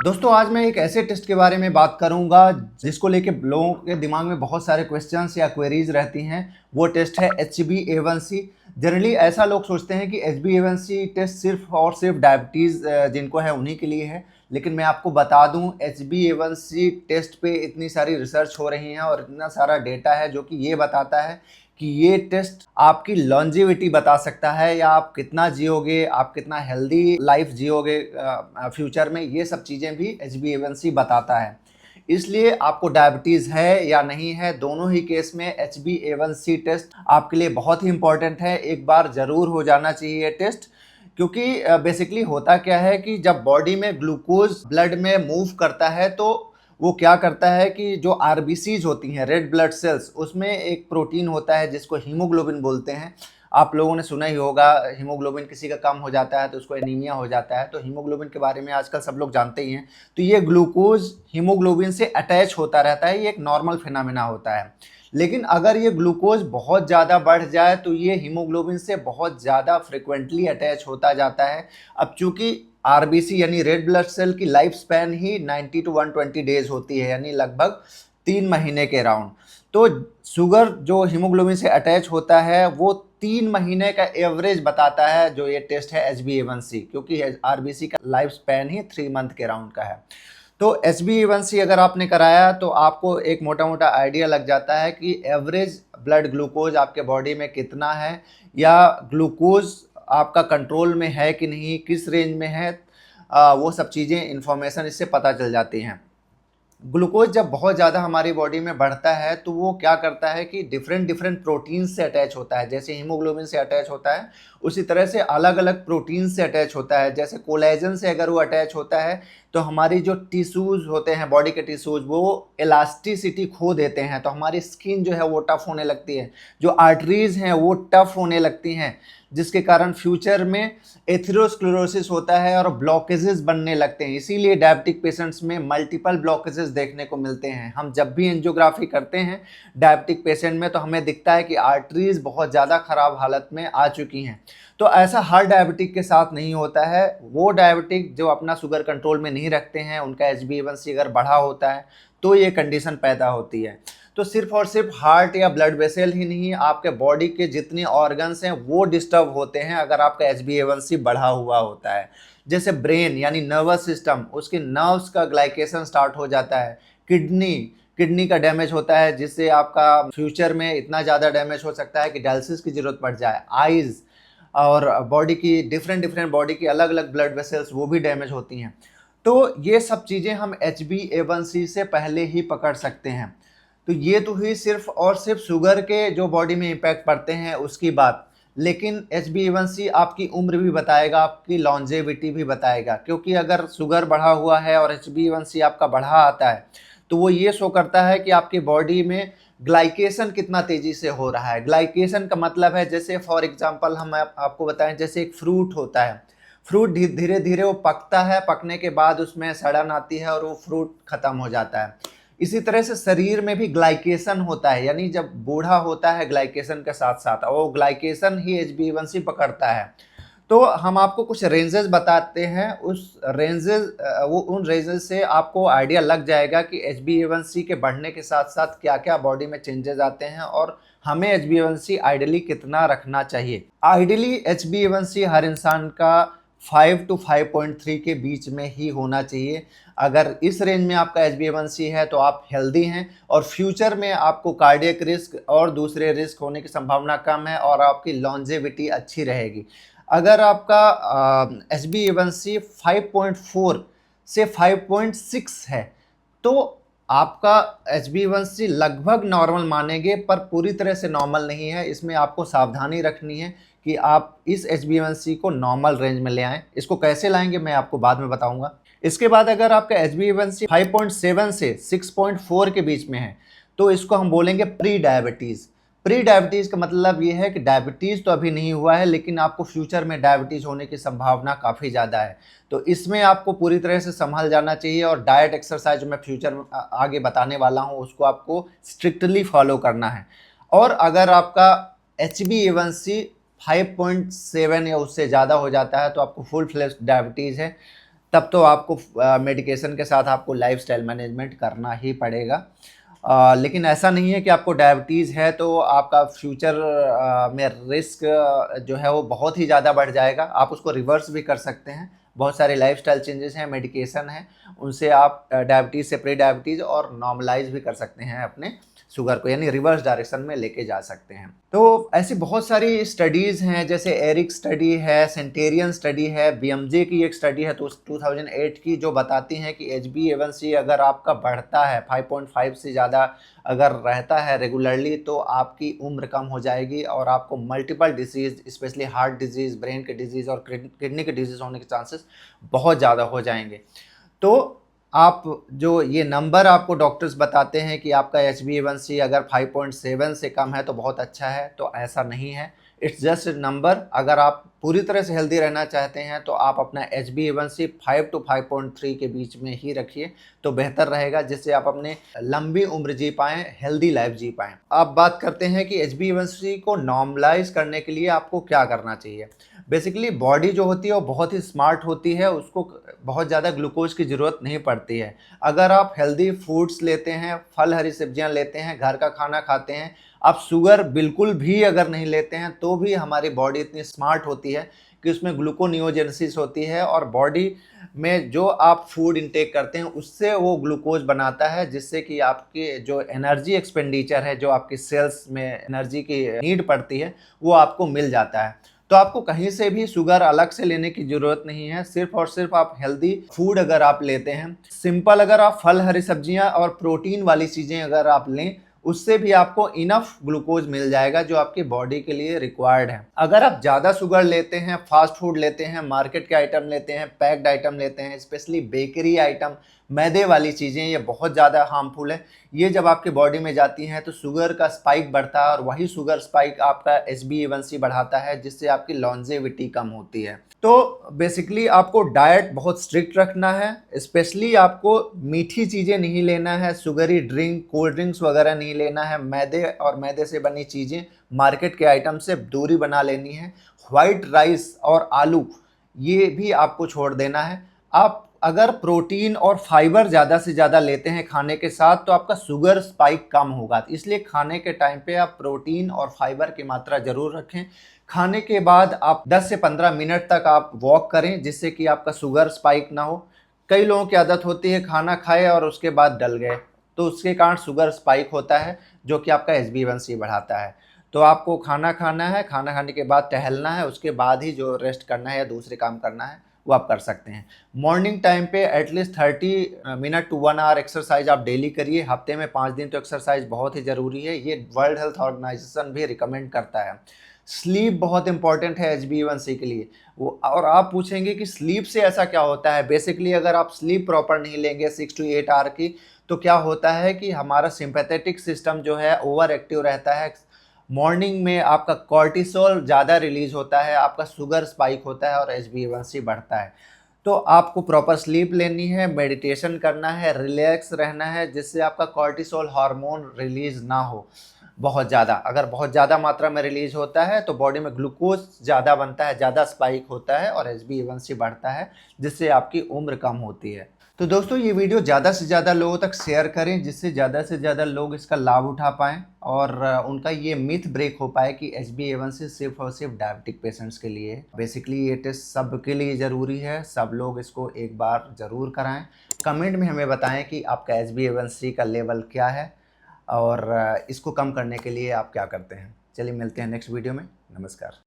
दोस्तों आज मैं एक ऐसे टेस्ट के बारे में बात करूंगा जिसको लेके लोगों के दिमाग में बहुत सारे क्वेश्चंस या क्वेरीज रहती हैं। वो टेस्ट है HbA1c। जनरली ऐसा लोग सोचते हैं कि HbA1c टेस्ट सिर्फ और सिर्फ डायबिटीज़ जिनको है उन्हीं के लिए है, लेकिन मैं आपको बता दूं HbA1c टेस्ट पे इतनी सारी रिसर्च हो रही है और इतना सारा डेटा है जो कि ये बताता है कि ये टेस्ट आपकी लॉन्जेविटी बता सकता है या आप कितना जियोगे, आप कितना हेल्दी लाइफ जियोगे फ्यूचर में। ये सब चीज़ें भी HbA1c बताता है। इसलिए आपको डायबिटीज़ है या नहीं है, दोनों ही केस में HbA1c टेस्ट आपके लिए बहुत ही इंपॉर्टेंट है। एक बार ज़रूर हो जाना चाहिए टेस्ट, क्योंकि बेसिकली होता क्या है कि जब बॉडी में ग्लूकोज ब्लड में मूव करता है तो वो क्या करता है कि जो आरबीसीज होती हैं, रेड ब्लड सेल्स, उसमें एक प्रोटीन होता है जिसको हीमोग्लोबिन बोलते हैं। आप लोगों ने सुना ही होगा, हीमोग्लोबिन किसी का कम हो जाता है तो उसको एनीमिया हो जाता है। तो हीमोग्लोबिन के बारे में आजकल सब लोग जानते ही हैं। तो ये ग्लूकोज हीमोग्लोबिन से अटैच होता रहता है, ये एक नॉर्मल फिनोमेना होता है। लेकिन अगर ये ग्लूकोज बहुत ज़्यादा बढ़ जाए तो ये हीमोग्लोबिन से बहुत ज़्यादा फ्रिक्वेंटली अटैच होता जाता है। अब चूंकि आरबीसी यानी रेड ब्लड सेल की life span he 90 to 120 days होती है, यानी लगभग 3 महीने के राउंड। तो शुगर जो हीमोग्लोबिन से अटैच होता है वो 3 महीने का एवरेज बताता है जो ये टेस्ट है HbA1c, क्योंकि आरबीसी का लाइफ स्पैन ही 3 मंथ के राउंड का है। तो HbA1c अगर आपने कराया तो आपको एक मोटा मोटा आइडिया लग जाता है कि एवरेज ब्लड ग्लूकोज आपके बॉडी में कितना है, या ग्लूकोज आपका कंट्रोल में है कि नहीं, किस रेंज में है। वो सब चीज़ें इन्फॉर्मेशन इससे पता चल जाती हैं। ग्लूकोज जब बहुत ज़्यादा हमारी बॉडी में बढ़ता है तो वो क्या करता है कि डिफरेंट डिफरेंट प्रोटीन से अटैच होता है। जैसे हीमोग्लोबिन से अटैच होता है उसी तरह से अलग अलग प्रोटीन से अटैच होता है। जैसे कोलेजन से अगर वो अटैच होता है तो हमारी जो टिश्यूज़ होते हैं, बॉडी के टिश्यूज़, वो इलास्टिसिटी खो देते हैं, तो हमारी स्किन जो है वो टफ होने लगती है, जो आर्टरीज़ हैं वो टफ होने लगती हैं, जिसके कारण फ्यूचर में एथेरोस्क्लेरोसिस होता है और ब्लॉकेजेस बनने लगते हैं। इसीलिए डायबिटिक पेशेंट्स में मल्टीपल ब्लॉकेजेस देखने को मिलते हैं। हम जब भी एंजियोग्राफी करते हैं डायबिटिक पेशेंट में तो हमें दिखता है कि आर्टरीज बहुत ज़्यादा ख़राब हालत में आ चुकी हैं। तो ऐसा हर डायबिटिक के साथ नहीं होता है। वो डायबिटिक जो अपना शुगर कंट्रोल में नहीं रखते हैं, उनका HbA1c अगर बढ़ा होता है तो ये कंडीशन पैदा होती है। तो सिर्फ और सिर्फ हार्ट या ब्लड वेसल ही नहीं, आपके बॉडी के जितने ऑर्गन्स हैं वो डिस्टर्ब होते हैं अगर आपका HbA1c बढ़ा हुआ होता है। जैसे ब्रेन यानी नर्वस सिस्टम, उसके नर्व्स का ग्लाइकेशन स्टार्ट हो जाता है। किडनी का डैमेज होता है, जिससे आपका फ्यूचर में इतना ज़्यादा डैमेज हो सकता है कि डायलिसिस की ज़रूरत पड़ जाए। आइज़ और बॉडी की डिफरेंट बॉडी की अलग अलग ब्लड वेसल्स वो भी डैमेज होती हैं। तो ये सब चीज़ें हम HbA1c से पहले ही पकड़ सकते हैं। तो ये तो हुई सिर्फ और सिर्फ शुगर के जो बॉडी में इम्पैक्ट पड़ते हैं उसकी बात। लेकिन HbA1c आपकी उम्र भी बताएगा, आपकी लॉन्जेविटी भी बताएगा, क्योंकि अगर शुगर बढ़ा हुआ है और HbA1c आपका बढ़ा आता है तो वो ये शो करता है कि आपकी बॉडी में ग्लाइकेशन कितना तेज़ी से हो रहा है। ग्लाइकेशन का मतलब है, जैसे फॉर एग्जांपल हम आपको बताएं, जैसे एक फ्रूट होता है, फ्रूट धीरे धीरे वो पकता है, पकने के बाद उसमें सड़न आती है और वो फ्रूट ख़त्म हो जाता है। इसी तरह से शरीर में भी ग्लाइकेशन होता है, यानी जब बूढ़ा होता है ग्लाइकेशन के साथ साथ वो ग्लाइकेशन ही HbA1c पकड़ता है। तो हम आपको कुछ रेंजेस बताते हैं, उस रेंजेस वो उन रेंजेस से आपको आइडिया लग जाएगा कि HbA1c के बढ़ने के साथ साथ क्या क्या बॉडी में चेंजेस आते हैं और हमें HbA1c आइडियली कितना रखना चाहिए। आइडियली HbA1c हर इंसान का 5 to 5.3 के बीच में ही होना चाहिए। अगर इस रेंज में आपका HbA1c है तो आप हेल्दी हैं और फ्यूचर में आपको कार्डियक रिस्क और दूसरे रिस्क होने की संभावना कम है और आपकी लॉन्जेविटी अच्छी रहेगी। अगर आपका HbA1c 5.4 से 5.6 है तो आपका HbA1c लगभग नॉर्मल मानेंगे, पर पूरी तरह से नॉर्मल नहीं है। इसमें आपको सावधानी रखनी है कि आप इस HbA1c को नॉर्मल रेंज में ले आएं। इसको कैसे लाएंगे मैं आपको बाद में बताऊंगा। इसके बाद अगर आपका HbA1c 5.7 से 6.4 के बीच में है तो इसको हम बोलेंगे प्री डायबिटीज़। प्री डायबिटीज़ का मतलब ये है कि डायबिटीज़ तो अभी नहीं हुआ है लेकिन आपको फ्यूचर में डायबिटीज़ होने की संभावना काफ़ी ज़्यादा है। तो इसमें आपको पूरी तरह से संभल जाना चाहिए और डाइट एक्सरसाइज जो मैं फ्यूचर में आगे बताने वाला हूँ उसको आपको स्ट्रिक्टली फॉलो करना है। और अगर आपका HbA1c 5.7 या उससे ज़्यादा हो जाता है तो आपको फुल फ्लेज्ड डायबिटीज़ है। तब तो आपको मेडिकेशन के साथ आपको लाइफस्टाइल मैनेजमेंट करना ही पड़ेगा। लेकिन ऐसा नहीं है कि आपको डायबिटीज़ है तो आपका फ्यूचर में रिस्क जो है वो बहुत ही ज़्यादा बढ़ जाएगा। आप उसको रिवर्स भी कर सकते हैं। बहुत सारे लाइफस्टाइल चेंजेस हैं, मेडिकेशन है, उनसे आप डायबिटीज़ से प्री डायबिटीज़ और नॉर्मलाइज भी कर सकते हैं अपने शुगर को, यानी रिवर्स डायरेक्शन में लेके जा सकते हैं। तो ऐसी बहुत सारी स्टडीज़ हैं, जैसे एरिक स्टडी है, सेंटेरियन स्टडी है, बीएमजे की एक स्टडी है तो 2008 की, जो बताती हैं कि HbA1c अगर आपका बढ़ता है 5.5 से ज़्यादा अगर रहता है रेगुलरली तो आपकी उम्र कम हो जाएगी और आपको multiple disease, specially heart disease, brain के डिजीज़ और किडनी के डिजीज़ होने के चांसेस बहुत ज़्यादा हो जाएंगे। तो आप जो ये नंबर आपको डॉक्टर्स बताते हैं कि आपका HbA1c अगर 5.7 से कम है तो बहुत अच्छा है, तो ऐसा नहीं है। It's just number. अगर आप पूरी तरह से हेल्दी रहना चाहते हैं तो आप अपना HbA1c 5 to 5.3 के बीच में ही रखिए तो बेहतर रहेगा, जिससे आप अपने लंबी उम्र जी पाएँ, हेल्दी लाइफ जी पाएँ। अब बात करते हैं कि HbA1c को नॉर्मलाइज करने के लिए आपको क्या करना चाहिए। बेसिकली बॉडी जो होती है वो बहुत ही स्मार्ट होती है, उसको बहुत ज़्यादा ग्लूकोज की ज़रूरत नहीं पड़ती है। अगर आप हेल्दी फूड्स लेते हैं, फल हरी सब्जियां लेते हैं, घर का खाना खाते हैं, आप शुगर बिल्कुल भी अगर नहीं लेते हैं तो भी हमारी बॉडी इतनी स्मार्ट होती है कि उसमें ग्लूकोनियोजेनेसिस होती है और बॉडी में जो आप फूड इंटेक करते हैं उससे वो ग्लूकोज बनाता है, जिससे कि आपके जो एनर्जी एक्सपेंडिचर है, जो आपकी सेल्स में एनर्जी की नीड पड़ती है, वो आपको मिल जाता है। तो आपको कहीं से भी शुगर अलग से लेने की ज़रूरत नहीं है। सिर्फ और सिर्फ आप हेल्दी फूड अगर आप लेते हैं, सिंपल अगर आप फल हरी सब्जियां और प्रोटीन वाली चीज़ें अगर आप लें, उससे भी आपको इनफ ग्लूकोज मिल जाएगा जो आपकी बॉडी के लिए रिक्वायर्ड है। अगर आप ज़्यादा शुगर लेते हैं, फास्ट फूड लेते हैं, मार्केट के आइटम लेते हैं, पैक्ड आइटम लेते हैं, स्पेशली बेकरी आइटम, मैदे वाली चीज़ें, ये बहुत ज़्यादा हार्मफुल है। ये जब आपकी बॉडी में जाती हैं तो शुगर का स्पाइक बढ़ता है और वही शुगर स्पाइक आपका HbA1c बढ़ाता है, जिससे आपकी लॉन्जेविटी कम होती है। तो बेसिकली आपको डाइट बहुत स्ट्रिक्ट रखना है, स्पेशली आपको मीठी चीज़ें नहीं लेना है, शुगरी ड्रिंक, कोल्ड ड्रिंक्स वगैरह नहीं लेना है, मैदे और मैदे से बनी चीज़ें, मार्केट के आइटम से दूरी बना लेनी है। वाइट राइस और आलू ये भी आपको छोड़ देना है। आप अगर प्रोटीन और फाइबर ज़्यादा से ज़्यादा लेते हैं खाने के साथ तो आपका शुगर स्पाइक कम होगा, इसलिए खाने के टाइम पे आप प्रोटीन और फाइबर की मात्रा ज़रूर रखें। खाने के बाद आप 10 से 15 मिनट तक आप वॉक करें, जिससे कि आपका शुगर स्पाइक ना हो। कई लोगों की आदत होती है खाना खाए और उसके बाद डल गए, तो उसके कारण शुगर स्पाइक होता है जो कि आपका HbA1c बढ़ाता है। तो आपको खाना खाना है, खाना खाने के बाद टहलना है, उसके बाद ही जो रेस्ट करना है या दूसरे काम करना है वो आप कर सकते हैं। मॉर्निंग टाइम पे at least 30 minute to 1 hour exercise आप डेली करिए। हफ्ते में 5 दिन तो एक्सरसाइज बहुत ही ज़रूरी है, ये वर्ल्ड हेल्थ ऑर्गेनाइजेशन भी रिकमेंड करता है। स्लीप बहुत इंपॉर्टेंट है HbA1c के लिए। वो और आप पूछेंगे कि स्लीप से ऐसा क्या होता है। बेसिकली अगर आप स्लीप प्रॉपर नहीं लेंगे 6 to 8 आवर की, तो क्या होता है कि हमारा सिंपैथेटिक सिस्टम जो है ओवर एक्टिव रहता है। मॉर्निंग में आपका कॉर्टिसोल ज़्यादा रिलीज होता है, आपका शुगर स्पाइक होता है और HbA1c बढ़ता है। तो आपको प्रॉपर स्लीप लेनी है, मेडिटेशन करना है, रिलैक्स रहना है, जिससे आपका कॉर्टिसोल हार्मोन रिलीज ना हो बहुत ज़्यादा। अगर बहुत ज़्यादा मात्रा में रिलीज होता है तो बॉडी में ग्लूकोज ज़्यादा बनता है, ज़्यादा स्पाइक होता है और HbA1c बढ़ता है, जिससे आपकी उम्र कम होती है। तो दोस्तों ये वीडियो ज़्यादा से ज़्यादा लोगों तक शेयर करें, जिससे ज़्यादा से ज़्यादा लोग इसका लाभ उठा पाएँ और उनका ये मिथ ब्रेक हो पाए कि HbA1c सिर्फ और सिर्फ डायबिटिक पेशेंट्स के लिए है। बेसिकली ये टेस्ट सबके लिए ज़रूरी है, सब लोग इसको एक बार ज़रूर कराएं। कमेंट में हमें बताएं कि आपका HbA1c का लेवल क्या है और इसको कम करने के लिए आप क्या करते हैं। चलिए मिलते हैं नेक्स्ट वीडियो में। नमस्कार।